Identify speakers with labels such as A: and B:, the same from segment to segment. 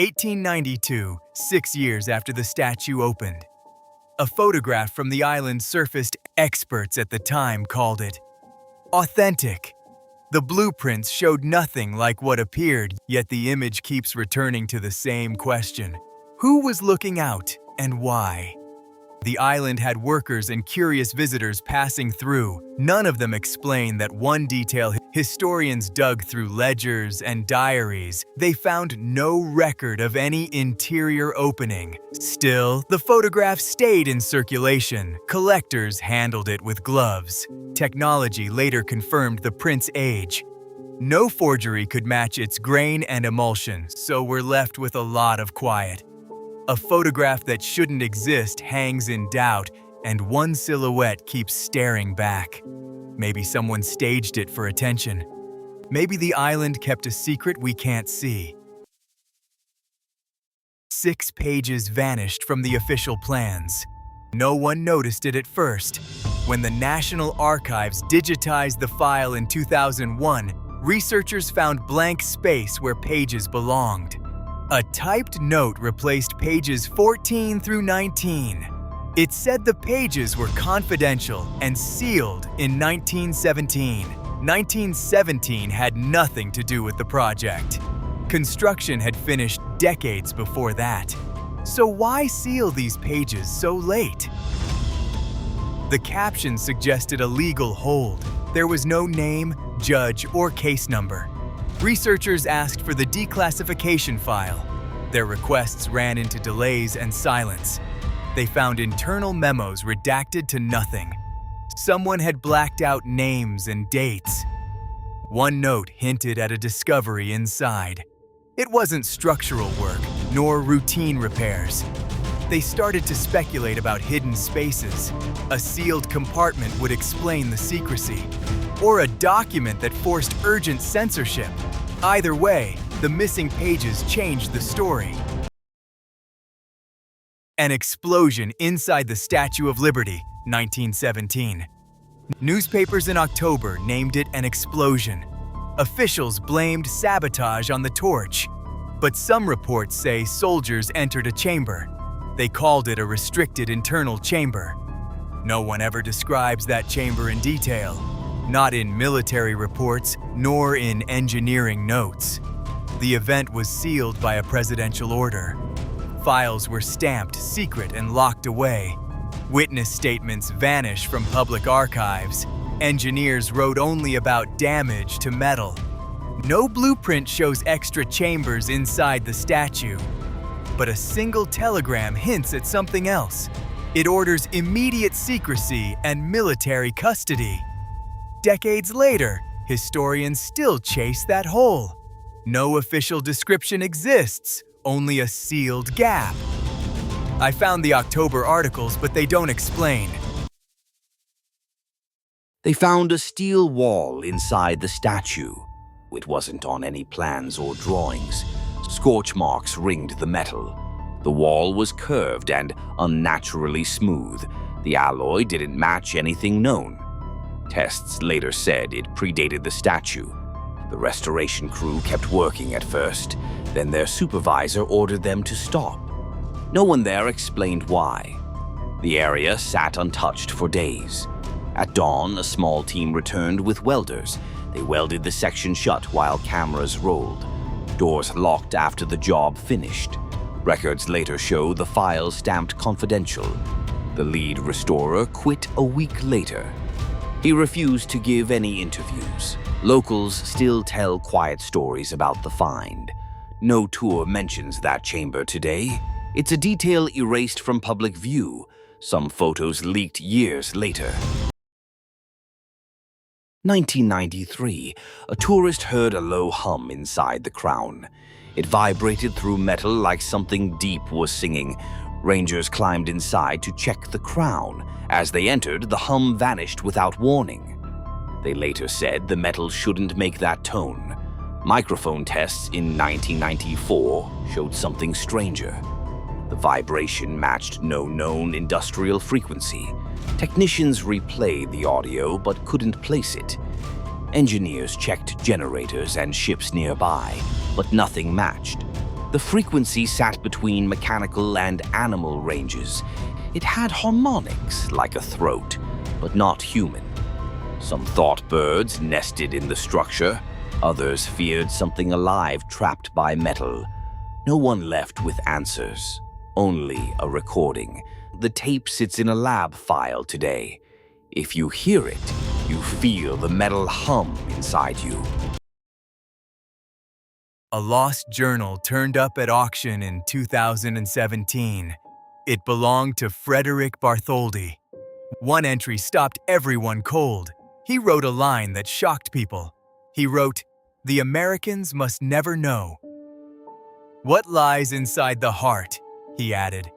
A: 1892, 6 years after the statue opened. A photograph from the island surfaced. Experts at the time called it authentic. The blueprints showed nothing like what appeared, yet the image keeps returning to the same question. Who was looking out and why? The island had workers and curious visitors passing through. None of them explained that one detail. Historians dug through ledgers and diaries. They found no record of any interior opening. Still, the photograph stayed in circulation. Collectors handled it with gloves. Technology later confirmed the print's age. No forgery could match its grain and emulsion, so we're left with a lot of quiet. A photograph that shouldn't exist hangs in doubt, and one silhouette keeps staring back. Maybe someone staged it for attention. Maybe the island kept a secret we can't see. 6 pages vanished from the official plans. No one noticed it at first. When the National Archives digitized the file in 2001, researchers found blank space where pages belonged. A typed note replaced pages 14 through 19. It said the pages were confidential and sealed in 1917. 1917 had nothing to do with the project. Construction had finished decades before that. So why seal these pages so late? The caption suggested a legal hold. There was no name, judge, or case number. Researchers asked for the declassification file. Their requests ran into delays and silence. They found internal memos redacted to nothing. Someone had blacked out names and dates. One note hinted at a discovery inside. It wasn't structural work, nor routine repairs. They started to speculate about hidden spaces. A sealed compartment would explain the secrecy, or a document that forced urgent censorship. Either way, the missing pages changed the story. An explosion inside the Statue of Liberty, 1917. Newspapers in October named it an explosion. Officials blamed sabotage on the torch. But some reports say soldiers entered a chamber. They called it a restricted internal chamber. No one ever describes that chamber in detail. Not in military reports, nor in engineering notes. The event was sealed by a presidential order. Files were stamped secret and locked away. Witness statements vanished from public archives. Engineers wrote only about damage to metal. No blueprint shows extra chambers inside the statue. But a single telegram hints at something else. It orders immediate secrecy and military custody. Decades later, historians still chase that hole. No official description exists, only a sealed gap. I found the October articles, but they don't explain.
B: They found a steel wall inside the statue. It wasn't on any plans or drawings. Scorch marks ringed the metal. The wall was curved and unnaturally smooth. The alloy didn't match anything known. Tests later said it predated the statue. The restoration crew kept working at first, then their supervisor ordered them to stop. No one there explained why. The area sat untouched for days. At dawn, a small team returned with welders. They welded the section shut while cameras rolled. Doors locked after the job finished. Records later show the files stamped confidential. The lead restorer quit a week later. He refused to give any interviews. Locals still tell quiet stories about the find. No tour mentions that chamber today. It's a detail erased from public view. Some photos leaked years later. 1993, a tourist heard a low hum inside the crown. It vibrated through metal like something deep was singing. Rangers climbed inside to check the crown. As they entered, the hum vanished without warning. They later said the metal shouldn't make that tone. Microphone tests in 1994 showed something stranger. The vibration matched no known industrial frequency. Technicians replayed the audio but couldn't place it. Engineers checked generators and ships nearby, but nothing matched. The frequency sat between mechanical and animal ranges. It had harmonics like a throat, but not human. Some thought birds nested in the structure. Others feared something alive trapped by metal. No one left with answers, only a recording. The tape sits in a lab file today. If you hear it, you feel the metal hum inside you.
A: A lost journal turned up at auction in 2017. It belonged to Frederick Bartholdi. One entry stopped everyone cold. He wrote a line that shocked people. He wrote, "The Americans must never know." "What lies inside the heart?" he added.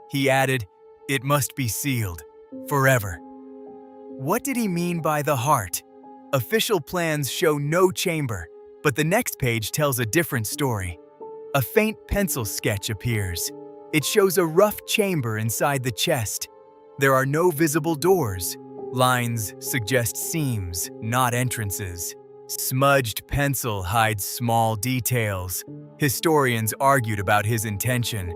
A: He added, "It must be sealed, forever." What did he mean by the heart? Official plans show no chamber, but the next page tells a different story. A faint pencil sketch appears. It shows a rough chamber inside the chest. There are no visible doors. Lines suggest seams, not entrances. Smudged pencil hides small details. Historians argued about his intention.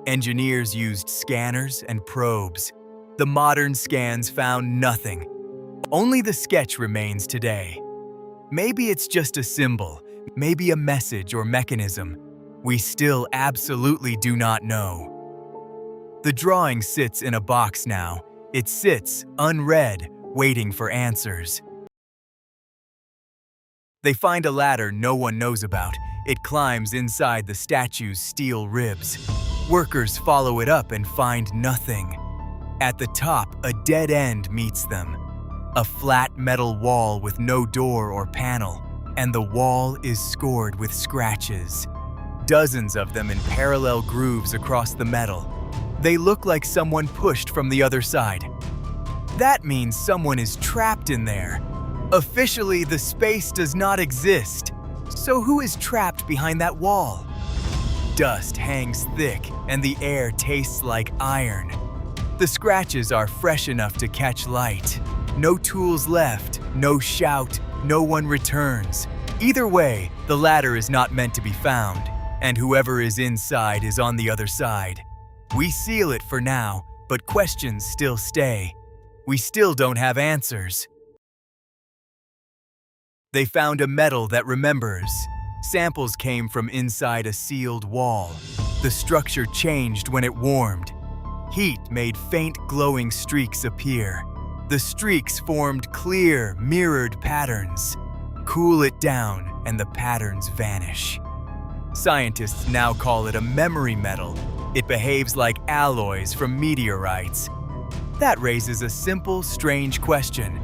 A: Engineers used scanners and probes. The modern scans found nothing. Only the sketch remains today. Maybe it's just a symbol, maybe a message or mechanism. We still absolutely do not know. The drawing sits in a box now. It sits, unread, waiting for answers. They find a ladder no one knows about. It climbs inside the statue's steel ribs. Workers follow it up and find nothing. At the top, a dead end meets them. A flat metal wall with no door or panel, and the wall is scored with scratches. Dozens of them in parallel grooves across the metal. They look like someone pushed from the other side. That means someone is trapped in there. Officially, the space does not exist. So who is trapped behind that wall? Dust hangs thick, and the air tastes like iron. The scratches are fresh enough to catch light. No tools left, no shout, no one returns. Either way, the ladder is not meant to be found, and whoever is inside is on the other side. We seal it for now, but questions still stay. We still don't have answers. They found a metal that remembers. Samples came from inside a sealed wall. The structure changed when it warmed. Heat made faint glowing streaks appear. The streaks formed clear, mirrored patterns. Cool it down, and the patterns vanish. Scientists now call it a memory metal. It behaves like alloys from meteorites. That raises a simple, strange question.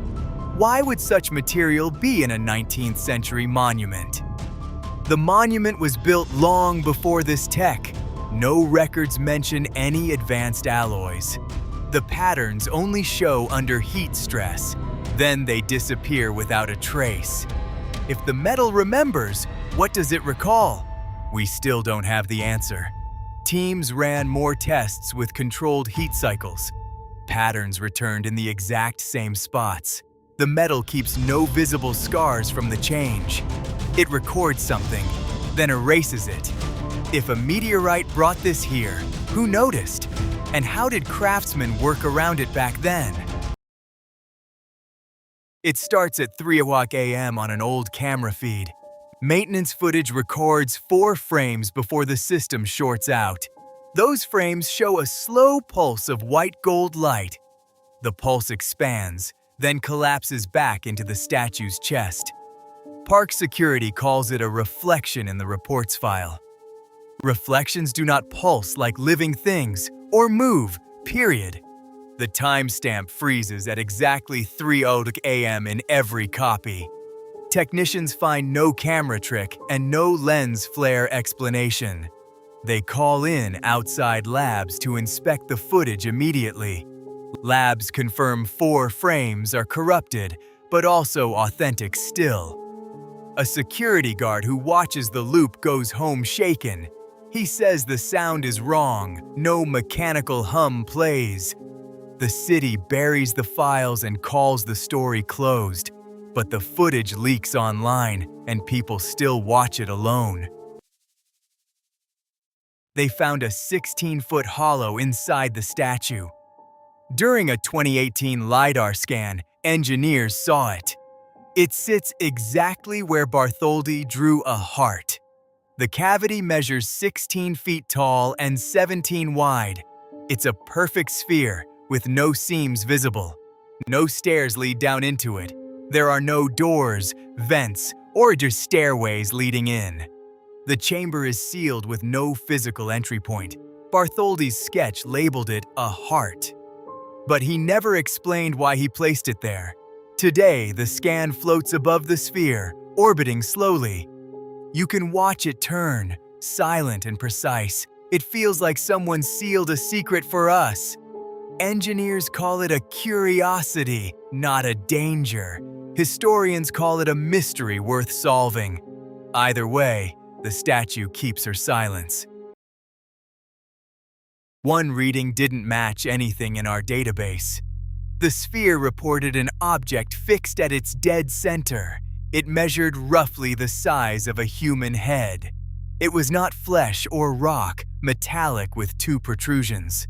A: Why would such material be in a 19th century monument? The monument was built long before this tech. No records mention any advanced alloys. The patterns only show under heat stress. Then they disappear without a trace. If the metal remembers, what does it recall? We still don't have the answer. Teams ran more tests with controlled heat cycles. Patterns returned in the exact same spots. The metal keeps no visible scars from the change. It records something, then erases it. If a meteorite brought this here, who noticed? And how did craftsmen work around it back then? It starts at 3:00 a.m. on an old camera feed. Maintenance footage records 4 frames before the system shorts out. Those frames show a slow pulse of white gold light. The pulse expands, then collapses back into the statue's chest. Park security calls it a reflection in the reports file. Reflections do not pulse like living things or move, period. The timestamp freezes at exactly 3:00 a.m. in every copy. Technicians find no camera trick and no lens flare explanation. They call in outside labs to inspect the footage immediately. Labs confirm 4 frames are corrupted, but also authentic still. A security guard who watches the loop goes home shaken. He says the sound is wrong, no mechanical hum plays. The city buries the files and calls the story closed, but the footage leaks online and people still watch it alone. They found a 16-foot hollow inside the statue. During a 2018 LiDAR scan, engineers saw it. It sits exactly where Bartholdi drew a heart. The cavity measures 16 feet tall and 17 wide. It's a perfect sphere with no seams visible. No stairs lead down into it. There are no doors, vents, or just stairways leading in. The chamber is sealed with no physical entry point. Bartholdi's sketch labeled it a heart. But he never explained why he placed it there. Today, the scan floats above the sphere, orbiting slowly. You can watch it turn, silent and precise. It feels like someone sealed a secret for us. Engineers call it a curiosity, not a danger. Historians call it a mystery worth solving. Either way, the statue keeps her silence. One reading didn't match anything in our database. The sphere reported an object fixed at its dead center. It measured roughly the size of a human head. It was not flesh or rock, metallic with two protrusions.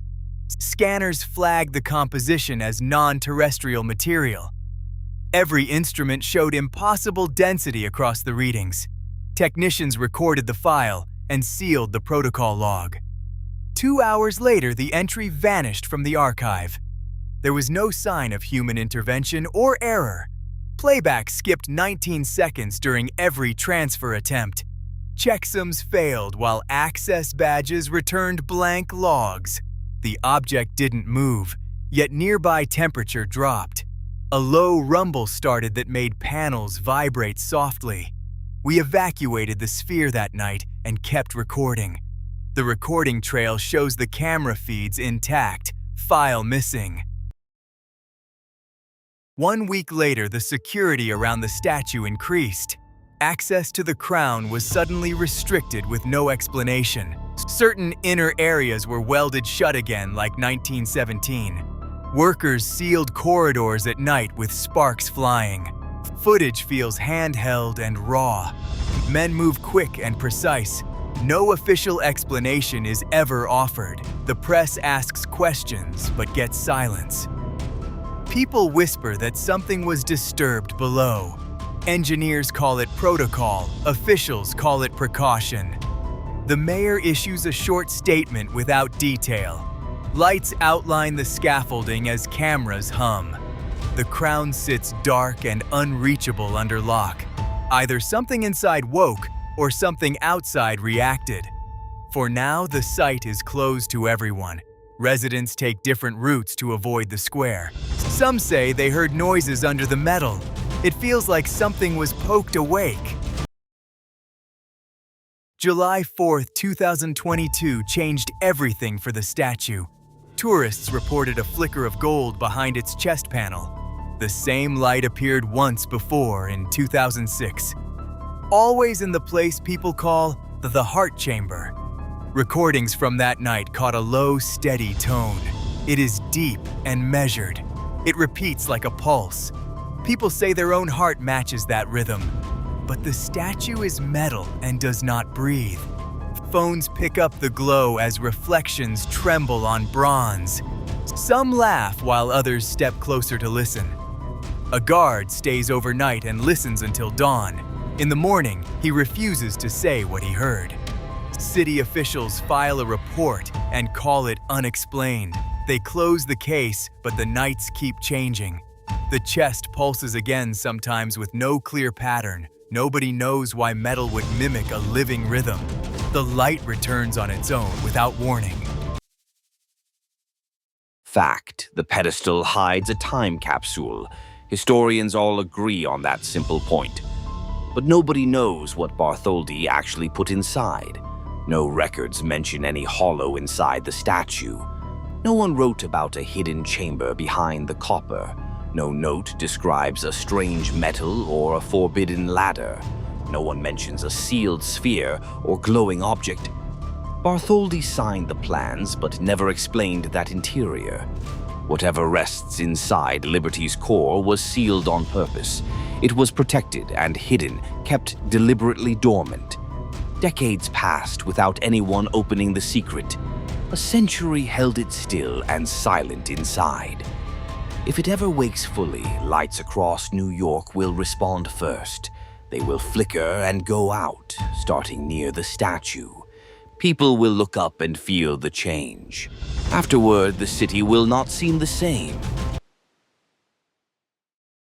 A: Scanners flagged the composition as non-terrestrial material. Every instrument showed impossible density across the readings. Technicians recorded the file and sealed the protocol log. 2 hours later, the entry vanished from the archive. There was no sign of human intervention or error. Playback skipped 19 seconds during every transfer attempt. Checksums failed while access badges returned blank logs. The object didn't move, yet nearby temperature dropped. A low rumble started that made panels vibrate softly. We evacuated the sphere that night and kept recording. The recording trail shows the camera feeds intact, file missing. 1 week later, the security around the statue increased. Access to the crown was suddenly restricted with no explanation. Certain inner areas were welded shut again like 1917. Workers sealed corridors at night with sparks flying. Footage feels handheld and raw. Men move quick and precise. No official explanation is ever offered. The press asks questions but gets silence. People whisper that something was disturbed below. Engineers call it protocol, officials call it precaution. The mayor issues a short statement without detail. Lights outline the scaffolding as cameras hum. The crown sits dark and unreachable under lock. Either something inside woke or something outside reacted. For now, the site is closed to everyone. Residents take different routes to avoid the square. Some say they heard noises under the metal. It feels like something was poked awake. July 4, 2022 changed everything for the statue. Tourists reported a flicker of gold behind its chest panel. The same light appeared once before in 2006. Always in the place people call the heart chamber. Recordings from that night caught a low, steady tone. It is deep and measured. It repeats like a pulse. People say their own heart matches that rhythm. But the statue is metal and does not breathe. Phones pick up the glow as reflections tremble on bronze. Some laugh while others step closer to listen. A guard stays overnight and listens until dawn. In the morning, he refuses to say what he heard. City officials file a report and call it unexplained. They close the case, but the nights keep changing. The chest pulses again sometimes with no clear pattern. Nobody knows why metal would mimic a living rhythm. The light returns on its own without warning.
B: Fact: the pedestal hides a time capsule. Historians all agree on that simple point. But nobody knows what Bartholdi actually put inside. No records mention any hollow inside the statue. No one wrote about a hidden chamber behind the copper. No note describes a strange metal or a forbidden ladder. No one mentions a sealed sphere or glowing object. Bartholdi signed the plans but never explained that interior. Whatever rests inside Liberty's core was sealed on purpose. It was protected and hidden, kept deliberately dormant. Decades passed without anyone opening the secret. A century held it still and silent inside. If it ever wakes fully, lights across New York will respond first. They will flicker and go out, starting near the statue. People will look up and feel the change. Afterward, the city will not seem the same.